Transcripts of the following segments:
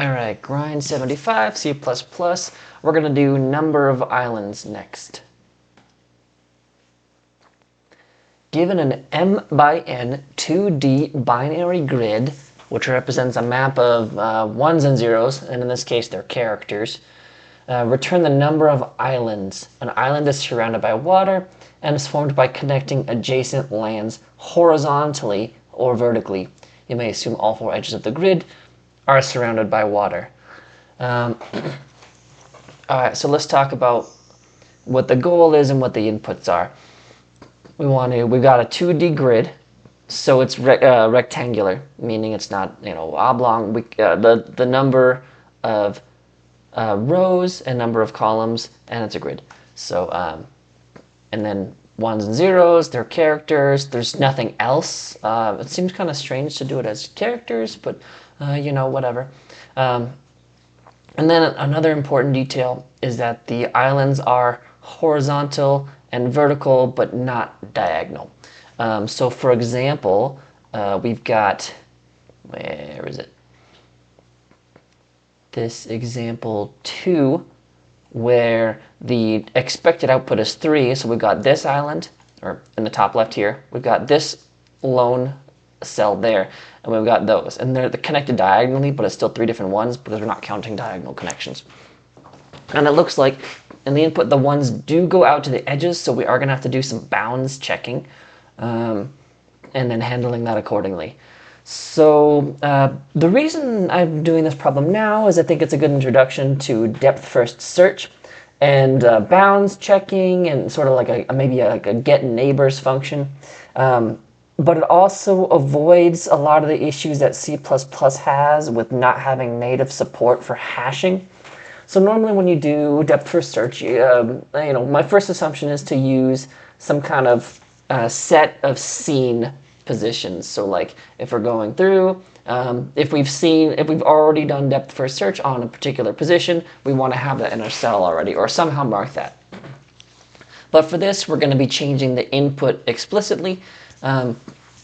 Alright, grind 75, C++. We're going to do number of islands next. Given an m by n 2D binary grid, which represents a map of ones and zeros, and in this case they're characters, return the number of islands. An island is surrounded by water and is formed by connecting adjacent lands horizontally or vertically. You may assume all four edges of the grid are surrounded by water. Alright, so let's talk about what the goal is and what the inputs are. We've got a 2D grid, so it's rectangular, meaning it's not oblong. The number of rows and number of columns, and it's a grid. So and then ones and zeros, they're characters. There's nothing else. It seems kind of strange to do it as characters, but whatever. And then another important detail is that the islands are horizontal and vertical, but not diagonal. So for example, we've got, where is it? This example 2, where the expected output is 3. So we've got this island, or in the top left here, we've got this lone cell there, and we've got those. And they're connected diagonally, but it's still 3 different ones because we're not counting diagonal connections. And it looks like in the input, the ones do go out to the edges, so we are going to have to do some bounds checking and then handling that accordingly. So the reason I'm doing this problem now is I think it's a good introduction to depth-first search and bounds checking and sort of like maybe a get neighbors function. But it also avoids a lot of the issues that C++ has with not having native support for hashing. So normally when you do depth-first search, my first assumption is to use some kind of set of scene positions. So like if we're going through, if we've already done depth-first search on a particular position, we want to have that in our cell already, or somehow mark that. But for this, we're going to be changing the input explicitly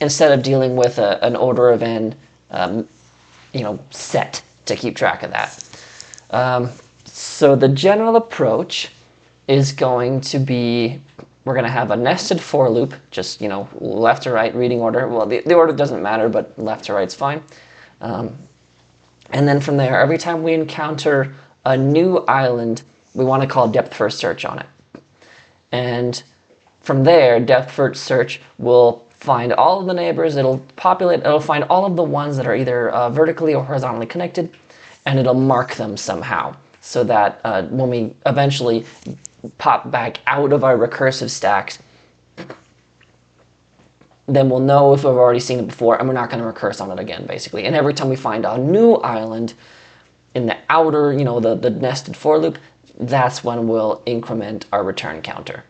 instead of dealing with an order of n, set to keep track of that. So the general approach is going to be, we're going to have a nested for loop, just left to right reading order. Well, the order doesn't matter, but left to right's fine. And then from there, every time we encounter a new island, we want to call depth-first search on it. And from there, depth-first search will find all of the neighbors, it'll find all of the ones that are either vertically or horizontally connected, and it'll mark them somehow, so that when we eventually pop back out of our recursive stacks, then we'll know if we've already seen it before, and we're not going to recurse on it again, basically. And every time we find a new island in the outer, the nested for loop, that's when we'll increment our return counter.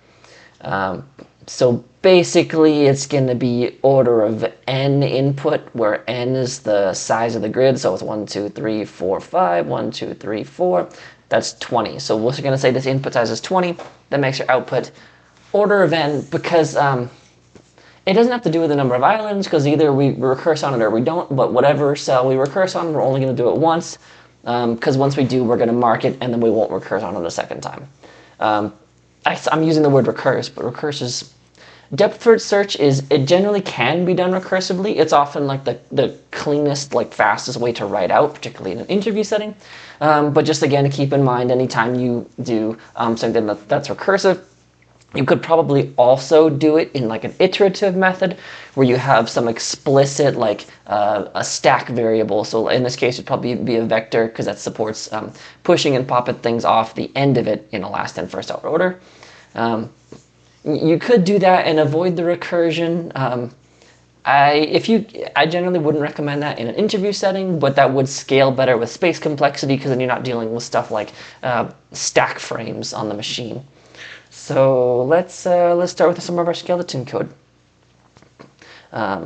So basically, it's going to be order of n input, where n is the size of the grid. So it's 1, 2, 3, 4, 5, 1, 2, 3, 4. That's 20. So we're going to say this input size is 20. That makes your output order of n, because it doesn't have to do with the number of islands, because either we recurse on it or we don't. But whatever cell we recurse on, we're only going to do it once, because once we do, we're going to mark it, and then we won't recurse on it a second time. I'm using the word recurse, but recurse is... Depth-first search it generally can be done recursively. It's often like the cleanest, fastest way to write out, particularly in an interview setting. But just again, to keep in mind, anytime you do something that's recursive, you could probably also do it in an iterative method where you have some explicit a stack variable. So in this case, it'd probably be a vector, because that supports pushing and popping things off the end of it in a last in first out order. You could do that and avoid the recursion. I generally wouldn't recommend that in an interview setting, but that would scale better with space complexity, because then you're not dealing with stuff like stack frames on the machine. So let's start with some of our skeleton code.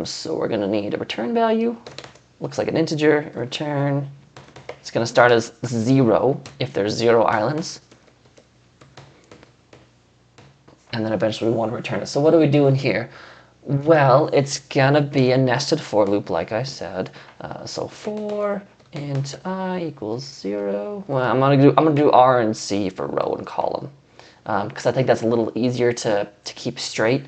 So we're going to need a return value. Looks like an integer. Return. It's going to start as 0 if there's 0 islands. And then eventually we want to return it. So what are we doing here? Well, it's going to be a nested for loop, like I said. So for int I equals 0. Well, I'm gonna do R and C for row and column because I think that's a little easier to keep straight.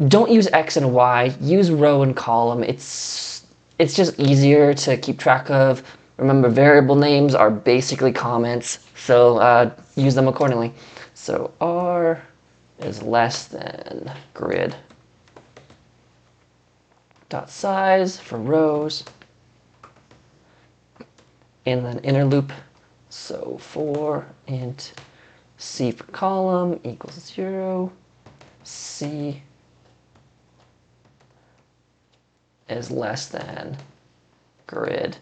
Don't use X and Y. Use row and column. It's just easier to keep track of. Remember, variable names are basically comments, so use them accordingly. So R is less than grid dot size for rows, and then inner loop. So for int C for column equals 0, C is less than grid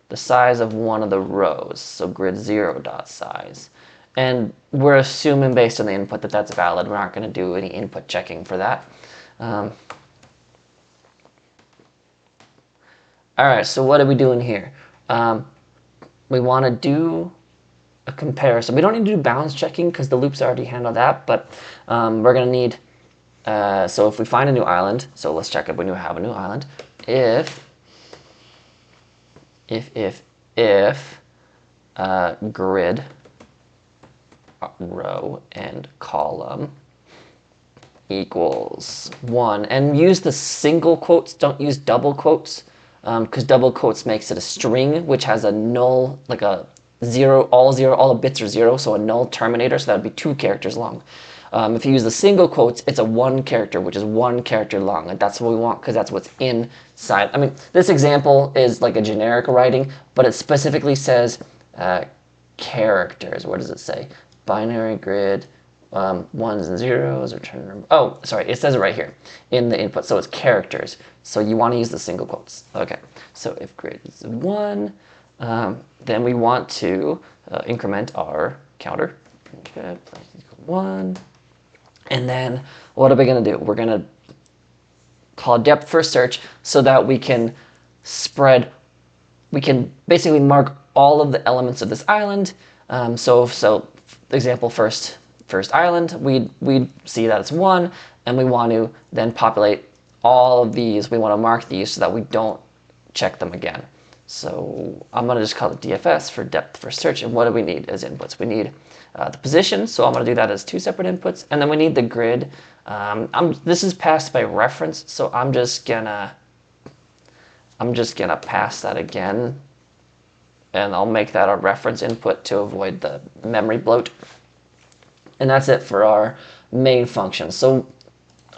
the size of one of the rows, so grid 0 dot size. And we're assuming based on the input that that's valid. We're not going to do any input checking for that. All right, so what are we doing here? We want to do a comparison. We don't need to do bounds checking because the loops already handle that, but we're going to need, so if we find a new island, so let's check if we have a new island. If grid row and column equals 1, and use the single quotes, don't use double quotes, because double quotes makes it a string which has a null, like a zero, all the bits are 0, so a null terminator, so that would be 2 characters long. If you use the single quotes, it's a 1 character, which is 1 character long, and that's what we want because that's what's inside. I mean, this example is like a generic writing, but it specifically says characters. What does it say? Binary grid, 1s and 0s, return number. Oh, sorry, it says it right here in the input, so it's characters. So you want to use the single quotes. Okay, so if grid is 1, then we want to increment our counter. Okay, 1. And then what are we going to do? We're going to call depth first search so that we can basically mark all of the elements of this island. So example first island, we'd see that it's 1, and we want to then populate all of these. We want to mark these so that we don't check them again. So I'm going to just call it DFS for depth first search. And what do we need as inputs? We need the position, so I'm going to do that as 2 separate inputs, and then we need the grid. This is passed by reference, so I'm just gonna pass that again, and I'll make that a reference input to avoid the memory bloat. And that's it for our main function. So,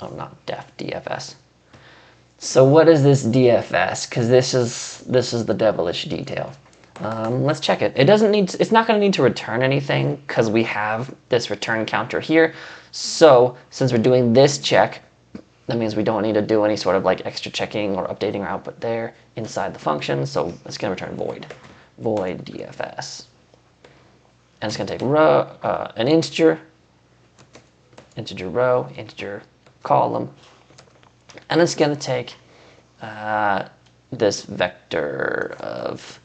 oh, not def, DFS. So what is this DFS? Because this is the devilish detail. Let's check it. It's not going to need to return anything because we have this return counter here. So since we're doing this check, that means we don't need to do any sort of like extra checking or updating our output there inside the function. So it's going to return void DFS. And it's going to take row, an integer row, integer column, and it's going to take this vector of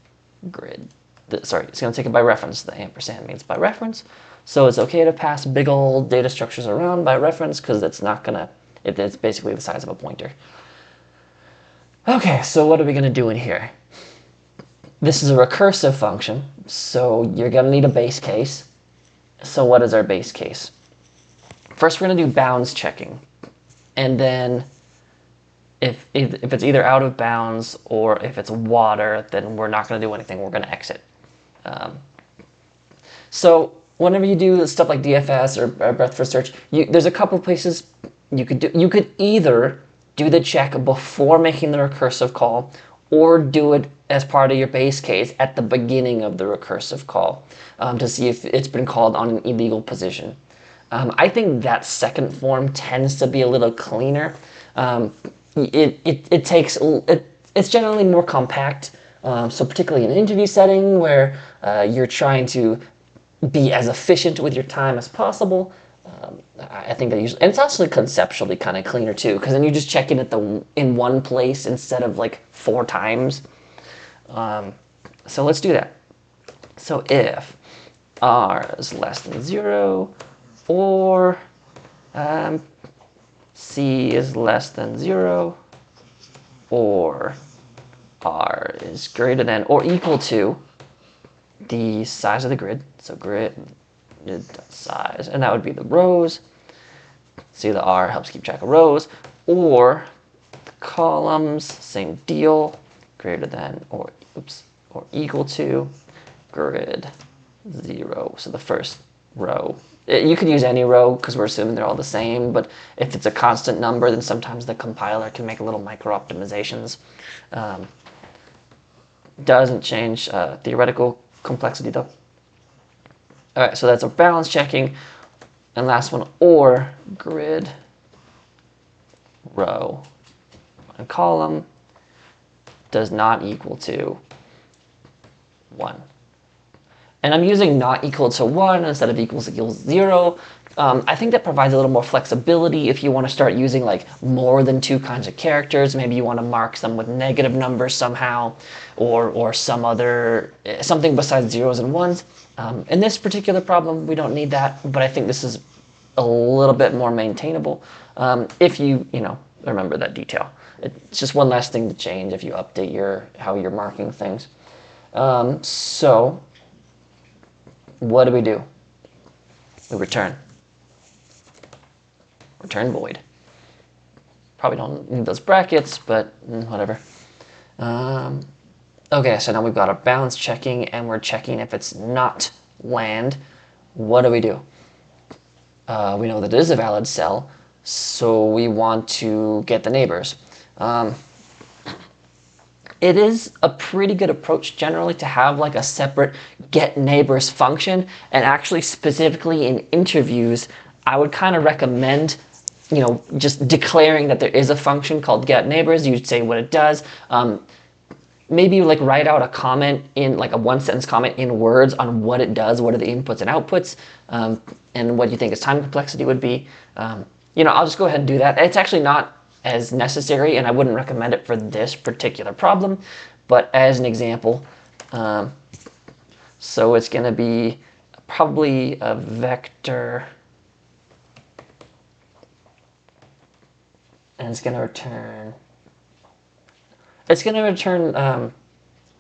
grid. It's going to take it by reference. The ampersand means by reference. So it's okay to pass big old data structures around by reference because it's not going to, it's basically the size of a pointer. Okay, so what are we going to do in here? This is a recursive function, so you're going to need a base case. So what is our base case? First, we're going to do bounds checking. And then if it's either out of bounds or if it's water, then we're not going to do anything. We're going to exit. So whenever you do stuff like DFS or breadth first search, there's a couple places you could do. You could either do the check before making the recursive call, or do it as part of your base case at the beginning of the recursive call to see if it's been called on an illegal position. I think that second form tends to be a little cleaner. It's generally more compact. So particularly in an interview setting where you're trying to be as efficient with your time as possible, I think that usually, and it's actually conceptually kind of cleaner too, because then you're just checking it in one place instead of like 4 times. So let's do that. So if r is less than 0, or c is less than 0, or R is greater than or equal to the size of the grid. So grid size, and that would be the rows. See, the R helps keep track of rows. Or the columns, same deal, greater than or equal to grid 0. So the first row. You could use any row because we're assuming they're all the same, but if it's a constant number, then sometimes the compiler can make little micro optimizations. Doesn't change theoretical complexity though. All right, so that's a balance checking. And last one, or grid row and column does not equal to 1. And I'm using not equal to 1 instead of equals 0. I think that provides a little more flexibility if you want to start using like more than 2 kinds of characters. Maybe you want to mark them with negative numbers somehow, or some other something besides zeros and ones. In this particular problem, we don't need that, but I think this is a little bit more maintainable if you remember that detail. It's just one last thing to change if you update how you're marking things. So what do? We return void. Probably don't need those brackets, but whatever. Okay, so now we've got our balance checking, and we're checking if it's not land. What do? We know that it is a valid cell, so we want to get the neighbors. It is a pretty good approach generally to have like a separate get neighbors function, and actually specifically in interviews, I would kind of recommend just declaring that there is a function called get neighbors. You'd say what it does. Maybe like write out a comment in like a 1-sentence comment in words on what it does, what are the inputs and outputs, and what you think its time complexity would be. I'll just go ahead and do that. It's actually not as necessary, and I wouldn't recommend it for this particular problem, but as an example. So it's going to be probably a vector, and it's going to return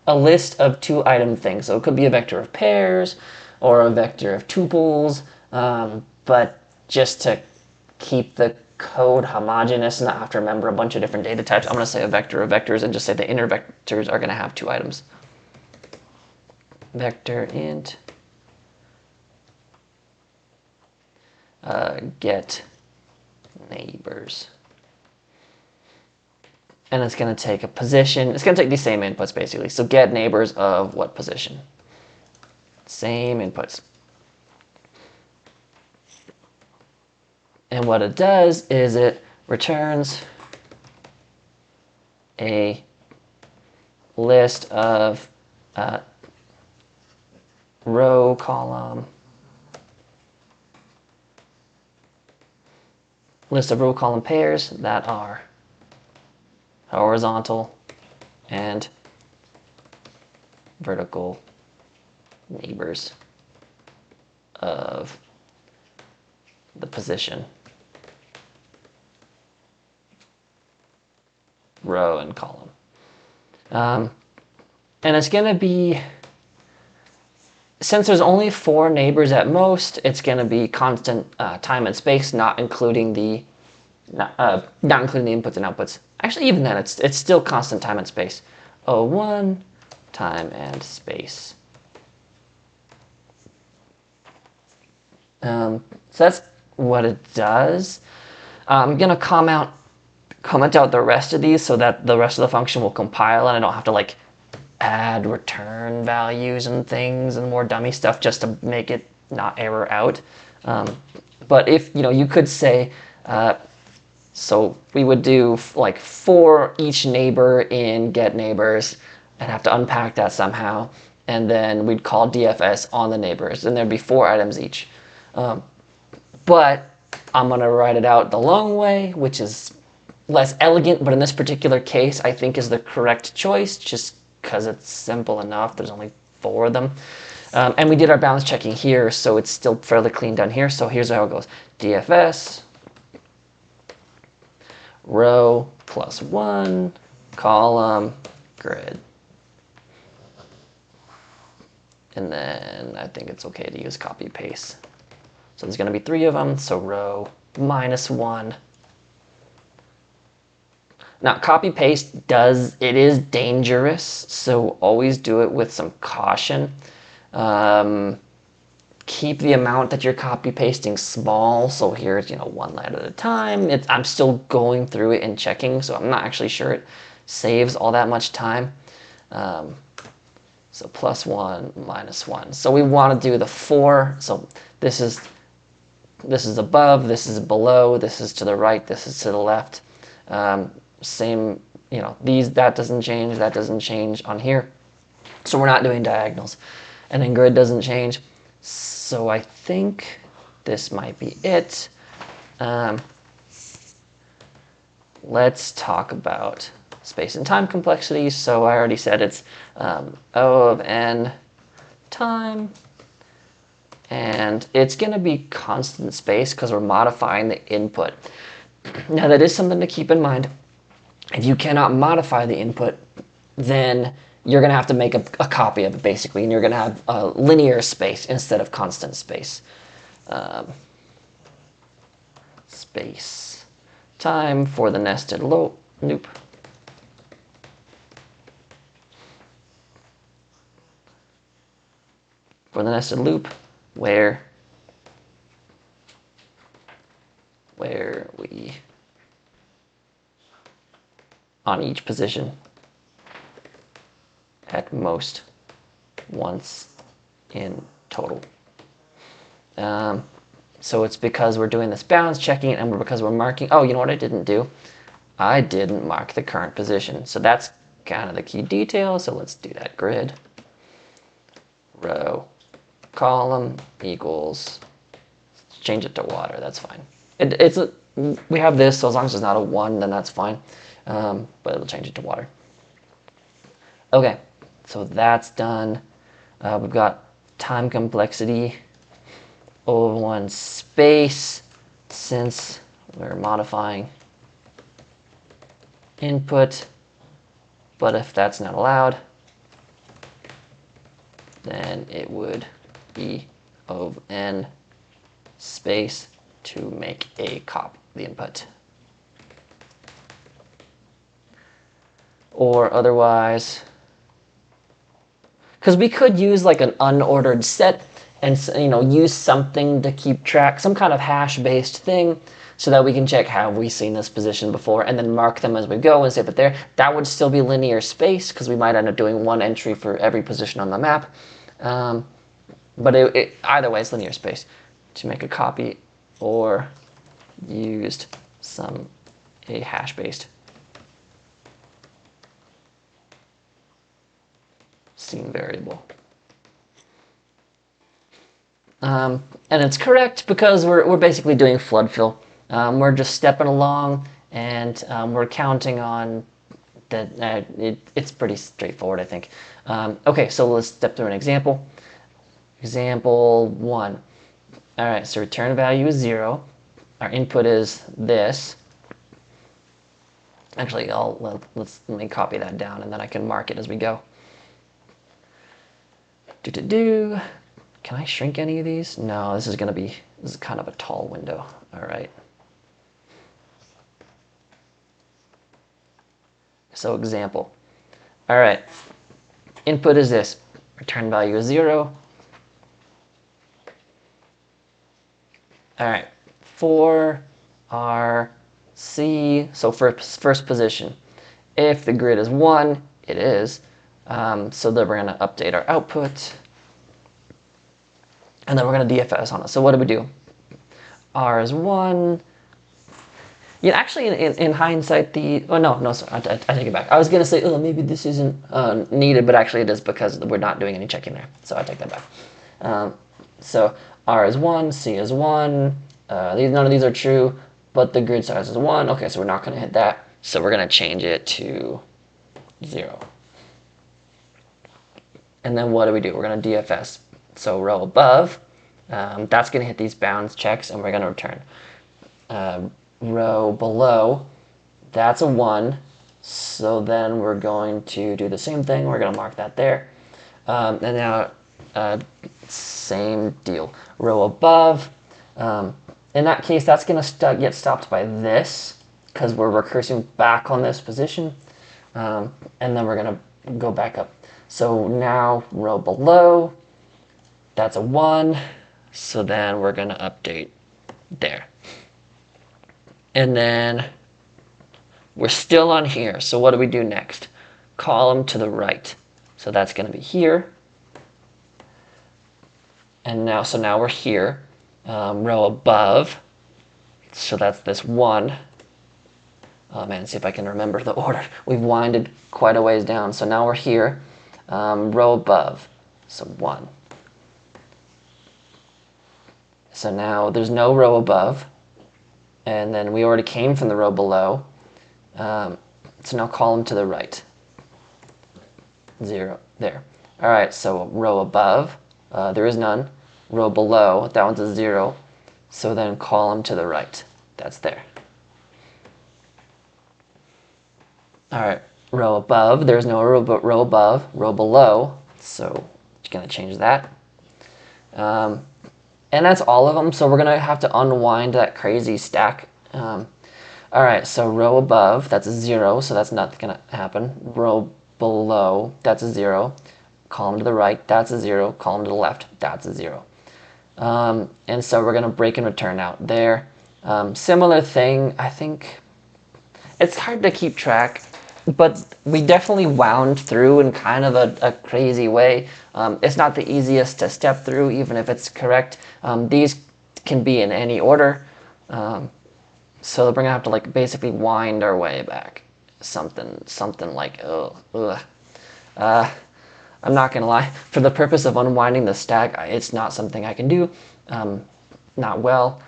a list of 2-item things. So it could be a vector of pairs or a vector of tuples, but just to keep the code homogeneous and not have to remember a bunch of different data types, I'm going to say a vector of vectors and just say the inner vectors are going to have 2 items. Vector int get neighbors. And it's going to take a position. It's going to take these same inputs, basically. So get neighbors of what position? Same inputs. And what it does is it returns a list of row, column, list of row, column pairs that are horizontal and vertical neighbors of the position, row, and column. And it's going to be, since there's only 4 neighbors at most, it's going to be constant time and space, not including the inputs and outputs. Actually, even then, it's still constant time and space. O1, time and space. So that's what it does. I'm going to comment out the rest of these so that the rest of the function will compile and I don't have to like add return values and things and more dummy stuff just to make it not error out. But if you could say, so we would do like for each neighbor in get neighbors and have to unpack that somehow, and then we'd call DFS on the neighbors, and there'd be 4 items each. But I'm going to write it out the long way, which is less elegant, but in this particular case, I think is the correct choice, just because it's simple enough. There's only 4 of them. And we did our balance checking here, so it's still fairly clean down here. So here's how it goes. DFS, row plus 1, column grid. And then I think it's okay to use copy paste. So there's going to be 3 of them, so row -1. Now copy paste is dangerous, so always do it with some caution. Keep the amount that you're copy pasting small. So here's, 1 line at a time. I'm still going through it and checking, so I'm not actually sure it saves all that much time. So +1, -1. So we want to do the 4. So this is above, this is below, this is to the right, this is to the left. Same, that doesn't change on here. So we're not doing diagonals. And then grid doesn't change. So I think this might be it. Let's talk about space and time complexity. So I already said it's O of n time. And it's going to be constant space because we're modifying the input. Now that is something to keep in mind. If you cannot modify the input, then you're going to have to make a copy of it, basically, and you're going to have a linear space instead of constant space. Space time for the nested loop. For the nested loop, where we, on each position, at most once in total. So it's because we're doing this bounds checking and because we're marking, oh, you know what I didn't do? I didn't mark the current position. So that's kind of the key detail. So let's do that. Grid, row, column equals, change it to water, that's fine. We have this, so as long as it's not a 1, then that's fine. But it'll change it to water. Okay, so that's done. We've got time complexity over 1 space, since we're modifying input, but if that's not allowed, then it would be of n space to make a copy of the input. Or otherwise, because we could use like an unordered set and use something to keep track, some kind of hash-based thing, so that we can check, have we seen this position before, and then mark them as we go and say that that would still be linear space, because we might end up doing 1 entry for every position on the map. But either way, it's linear space to make a copy, or used a hash-based scene variable. And it's correct because we're basically doing flood fill. We're just stepping along, and we're counting on that. It's pretty straightforward, I think. Okay, so let's step through an example. Example 1. All right, so return value is 0. Our input is this. Actually, let me copy that down, and then I can mark it as we go. Can I shrink any of these? No, this is kind of a tall window. All right. So example. All right. Input is this. Return value is 0. All right. For our C, so for first position, if the grid is 1, it is. So then we're going to update our output. And then we're going to DFS on it. So what do? R is 1. Yeah, actually, in hindsight, sorry, I take it back. I was going to say, oh, maybe this isn't needed, but actually it is because we're not doing any checking there. So I take that back. So R is 1, C is 1. None of these are true, but the grid size is 1. Okay, so we're not going to hit that. So we're going to change it to 0. And then what do? We're going to DFS. So row above, that's going to hit these bounds checks, and we're going to return. Row below, that's a 1. So then we're going to do the same thing. We're going to mark that there. And now same deal. Row above. In that case, that's going to get stopped by this because we're recursing back on this position. And then we're going to go back up. So now row below, that's a 1. So then we're going to update there. And then we're still on here. So what do we do next? Column to the right. So that's going to be here. And now, so now we're here. Row above. So that's this 1. Oh man, see if I can remember the order. We've winded quite a ways down. So now we're here. Row above. So 1. So now there's no row above. And then we already came from the row below. So now column to the right. 0. There. All right, so row above, there is none. Row below, that one's a 0. So then column to the right. That's there. All right, row above, there's no row above. Row below, so you're going to change that. And that's all of them, so we're going to have to unwind that crazy stack. All right, so row above, that's a 0, so that's not going to happen. Row below, that's a 0. Column to the right, that's a 0. Column to the left, that's a 0. And so we're going to break and return out there. Similar thing, I think it's hard to keep track, but we definitely wound through in kind of a crazy way. It's not the easiest to step through, even if it's correct. These can be in any order. So we're gonna have to like basically wind our way back. Something like, I'm not gonna lie. For the purpose of unwinding the stack, it's not something I can do. Not well,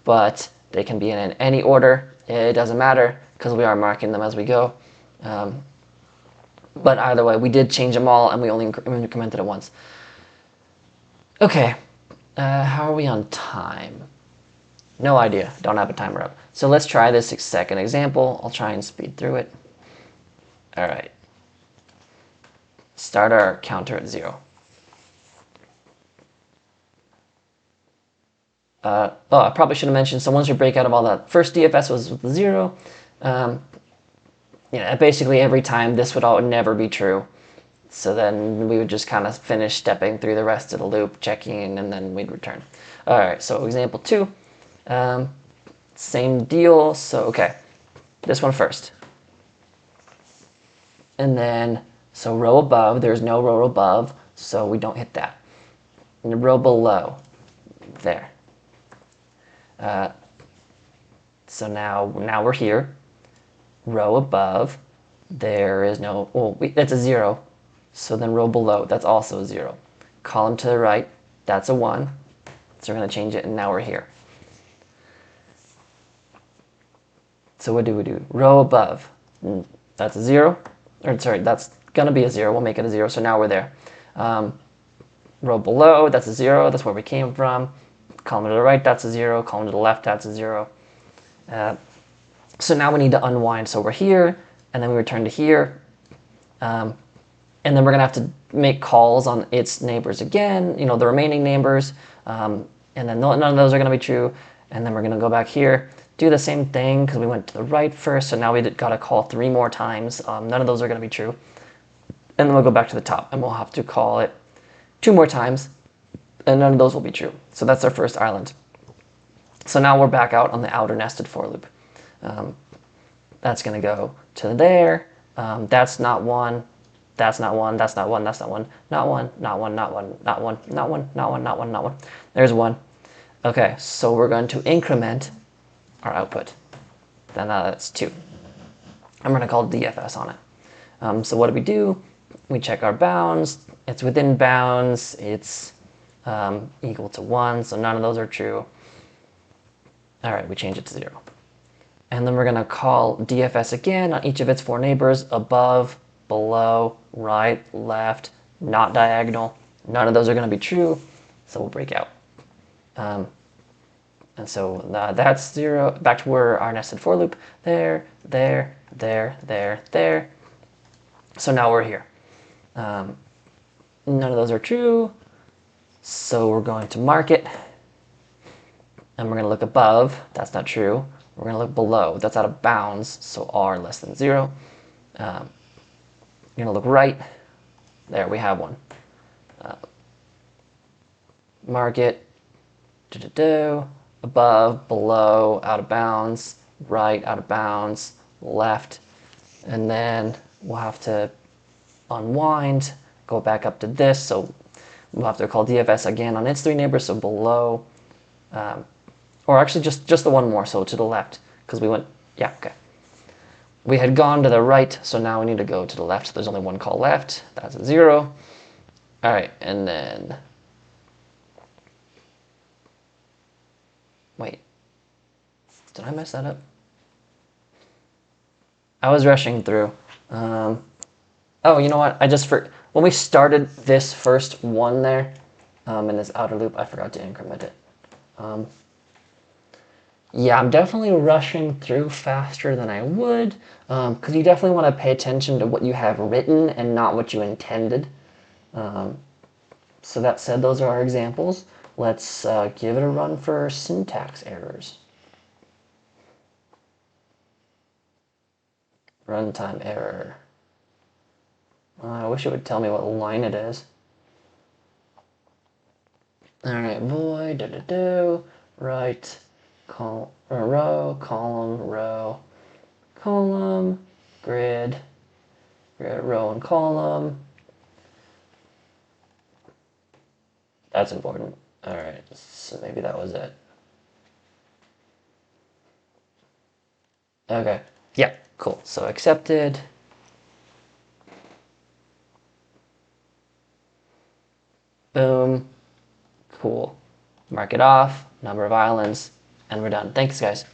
but they can be in any order. It doesn't matter because we are marking them as we go. But either way, we did change them all and we only incremented it once. Okay, how are we on time? No idea, don't have a timer up. So let's try this second example. I'll try and speed through it. All right. Start our counter at 0. Oh, I probably should have mentioned, so once we break out of all that, first DFS was with 0. Yeah, basically every time this would never be true. So then we would just kind of finish stepping through the rest of the loop, checking, and then we'd return. All right, so example 2. Same deal, so okay, this one first. And then, so row above, there's no row above, so we don't hit that. And the row below, there. So now we're here. Row above, there is no, well, that's a 0. So then row below, that's also a 0. Column to the right, that's a 1. So we're going to change it, and now we're here. So what do we do? Row above, that's a 0. Or sorry, that's going to be a 0. We'll make it a 0, so now we're there. Row below, that's a 0. That's where we came from. Column to the right, that's a 0. Column to the left, that's a 0. So now we need to unwind. So we're here, and then we return to here. And then we're going to have to make calls on its neighbors again, the remaining neighbors. And then none of those are going to be true. And then we're going to go back here, do the same thing because we went to the right first. So now we got to call 3 more times. None of those are going to be true. And then we'll go back to the top, and we'll have to call it 2 more times. And none of those will be true. So that's our first island. So now we're back out on the outer nested for loop. That's going to go to there. That's not 1. That's not 1. That's not 1. That's not 1. Not 1. Not 1. Not 1. Not 1. Not 1. Not 1. Not 1. Not 1. There's 1. Okay, so we're going to increment our output. Then that's 2. I'm going to call DFS on it. So what do? We check our bounds. It's within bounds. It's equal to 1, so none of those are true. All right, we change it to 0. And then we're going to call DFS again on each of its 4 neighbors, above, below, right, left, not diagonal. None of those are going to be true, so we'll break out. And so that's 0, back to where our nested for loop, there, there, there, there. So now we're here. None of those are true. So we're going to mark it. And we're going to look above. That's not true. We're going to look below. That's out of bounds. So r less than 0. You're going to look right. There, we have one. Mark it. Above, below, out of bounds, right, out of bounds, left. And then we'll have to unwind, go back up to this. So we'll have to call DFS again on its 3 neighbors. So below, or actually just the one more. So to the left, because we went, yeah, okay. We had gone to the right, so now we need to go to the left. So there's only one call left. That's a 0. All right, and then, wait, did I mess that up? I was rushing through. Oh, you know what? When we started this first one there, in this outer loop, I forgot to increment it. Yeah, I'm definitely rushing through faster than I would, because you definitely want to pay attention to what you have written and not what you intended. So that said, those are our examples. Let's give it a run for syntax errors. Runtime error. I wish it would tell me what line it is. All right, void, right, row, column, grid, row and column. That's important. All right, so maybe that was it. Okay, yeah, cool. So accepted. Boom. Cool. Mark it off, number of islands, and we're done. Thanks, guys.